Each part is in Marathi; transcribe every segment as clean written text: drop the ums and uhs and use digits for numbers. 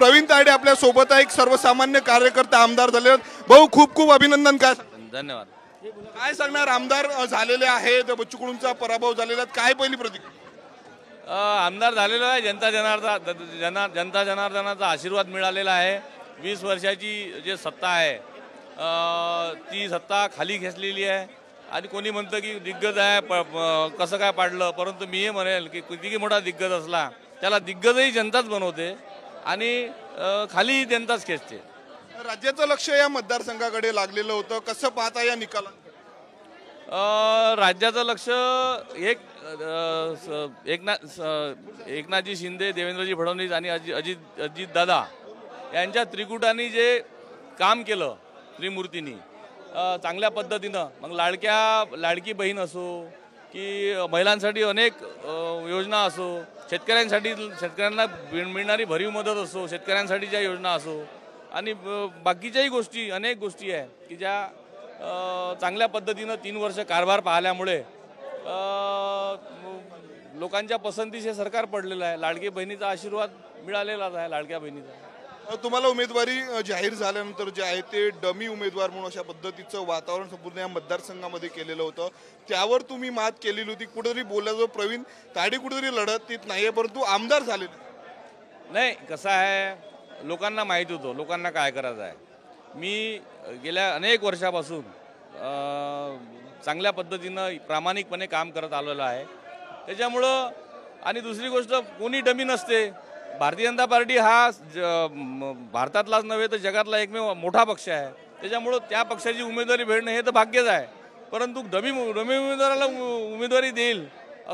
प्रवीण तायडे आपल्या सोबत आहे, एक सर्वसामान्य कार्यकर्ता आमदार झाले आहेत। भाऊ खूप खूप अभिनंदन। काय धन्यवाद। काय सांगणार, आमदार झालेले आहेत, बच्चू कडूंचा पराभव झालेला आहे, काय पहिली प्रतिक्रिया? आमदार झालेलो आहे, जनता जनार्दनाचा आशीर्वाद मिळालेला आहे। 20 वर्षाची जे सत्ता आहे ती सत्ता खाली खेचलेली आहे आणि कोणी म्हणतं की दिग्गज आहे, कसं काय पाडलं, परंतु मी हे म्हणेल की किती मोठा दिग्गज असला त्याला दिग्गजही जनताच बनवते आणि खाली जनताच खेचते। राज्याचं लक्ष या मतदारसंघाकडे लागलेलं होतं, कसं पाहता या निकाला? राज्याचं लक्ष एकनाथजी शिंदे, देवेंद्रजी फडणवीस आणि अजित दादा यांच्या त्रिकुटांनी जे काम केलं त्रिमूर्तींनी चांगल्या पद्धतीनं, मग लाडकी बहीण असो की महिलांसाठी अनेक योजना असो, शेतकऱ्यांना मिळणारी भरीव मदत असो, शेतकऱ्यांसाठीच्या योजना असो आणि बाकीच्याही गोष्टी अनेक गोष्टी आहे की ज्या चांगल्या पद्धतीनं 3 वर्ष कारभार पाहिल्यामुळे लोकांच्या पसंतीचे सरकार पडलेलं आहे। लाडकी बहिणीचा आशीर्वाद मिळालेलाच आहे, लाडक्या बहिणीचा। तुम्हाला उमेदवारी जाहीर झाल्यानंतर जे आहे ते डमी उमेदवार म्हणून अशा पद्धतीचं वातावरण संपूर्ण या मतदारसंघामध्ये केलेलं होतं, त्यावर तुम्ही मात केलेली होती। कुठेतरी बोलायचं प्रवीण तायडे कुठेतरी लढत नाहीये, परंतु आमदार झाले नाही। कसं आहे, लोकांना माहीत होतं लोकांना काय करायचं आहे। मी गेल्या अनेक वर्षापासून चांगल्या पद्धतीनं प्रामाणिकपणे काम करत आलेलो आहे, त्याच्यामुळं। आणि दुसरी गोष्ट, कोणी डमी नसते। भारतीय जनता पार्टी हा भारतातलाच नव्हे तर जगातला एकमेव मोठा पक्ष आहे, त्याच्यामुळं त्या पक्षाची उमेदवारी भेटणं हे तर भाग्यच आहे। परंतु डमी उमेदवाराला उमेदवारी देईल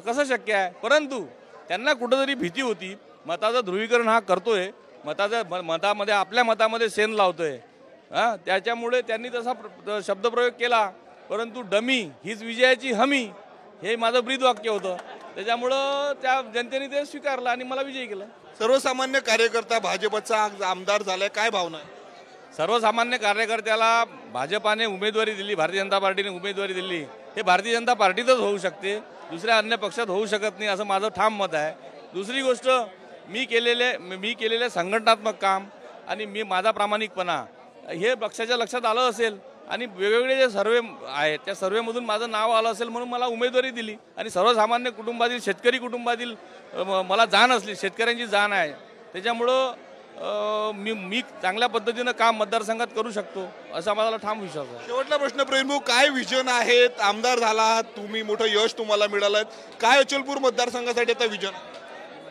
कसं शक्य आहे? परंतु त्यांना कुठंतरी भीती होती, मताचं ध्रुवीकरण हा करतोय, मतामध्ये आपल्या मतामध्ये सेन लावतोय, त्याच्यामुळे त्यांनी तसा शब्दप्रयोग केला। परंतु डमी हीच विजयाची हमी हे माझं ब्रीद वाक्य होतं, त्याच्यामुळं त्या जनतेने ते स्वीकारलं आणि मला विजयी केलं। सर्वसामान्य कार्यकर्ता भाजपचा आमदार झालाय, काय भावना आहे? सर्वसामान्य कार्यकर्त्याला भाजपाने उमेदवारी दिली, भारतीय जनता पार्टीने उमेदवारी दिली, हे भारतीय जनता पार्टीतच होऊ शकते, दुसऱ्या अन्य पक्षात होऊ शकत नाही, असं माझं ठाम मत आहे। दुसरी गोष्ट, मी केलेले संघटनात्मक काम आणि माझा प्रामाणिकपणा हे पक्षाच्या लक्षात आलं असेल आणि वेगवेगळे जे सर्वे आहेत त्या सर्वेमधून माझं नाव आलं असेल म्हणून मला उमेदवारी दिली। आणि सर्वसामान्य कुटुंबातील, शेतकरी कुटुंबातील मला जाण असली, शेतकऱ्यांची जाण आहे, त्याच्यामुळं मी चांगल्या पद्धतीनं काम मतदारसंघात करू शकतो असा मला ठाम विश्वास आहे। शेवटला प्रश्न प्रवीण भाऊ, काय विजन आहेत? आमदार झाला तुम्ही, मोठं यश तुम्हाला मिळालं, काय अचलपूर मतदारसंघासाठी आता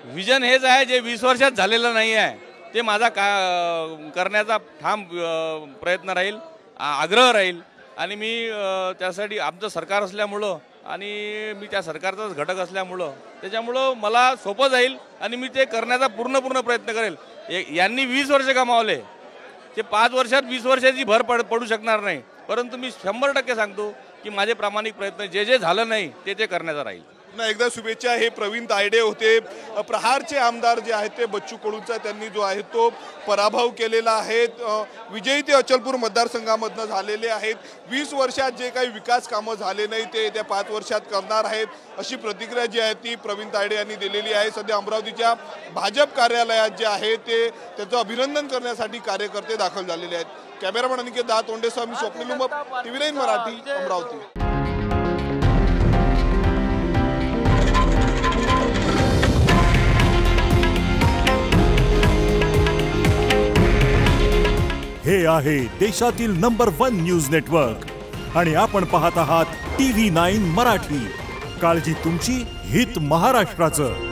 विजन हेच आहे जे 20 वर्षात झालेलं नाही आहे, ते माझा करण्याचा ठाम प्रयत्न राहील, आग्रह राहील। आणि मी त्यासाठी आमचं सरकार असल्यामुळं आणि मी त्या सरकारचाच घटक असल्यामुळं त्याच्यामुळं मला सोपं जाईल आणि मी ते करण्याचा पूर्ण प्रयत्न करेल। यांनी 20 वर्ष कमावले, ते 5 वर्षात 20 वर्षाची भर पडू शकणार नाही, परंतु मी 100% सांगतो की माझे प्रामाणिक प्रयत्न जे झालं नाही ते करण्याचा राहील। एकदा शुभेच्छा। हे प्रवीण तायडे होते, प्रहारचे आमदार जे आहेत ते बच्चू कडूंचा त्यांनी जो आहे तो पराभव केलेला आहे। विजयी ते अचलपूर मतदारसंघामधनं झालेले आहेत। 20 वर्षात जे काही विकास कामं झाले नाही ते येत्या 5 वर्षात करणार आहेत, अशी प्रतिक्रिया जी आहे ती प्रवीण तायडे यांनी दिलेली आहे। सध्या अमरावतीच्या भाजप कार्यालयात जे आहे ते त्याचं अभिनंदन करण्यासाठी कार्यकर्ते दाखल झालेले आहेत। कॅमेरामन अनिकेत दातोंडेसह मी स्वप्नील उमप, TV9 मराठी, अमरावती। हे आहे देशातील नंबर 1 न्यूज नेटवर्क आणि आपण पाहत आहात TV9 मराठी। काळजी तुमची, हित महाराष्ट्राचं।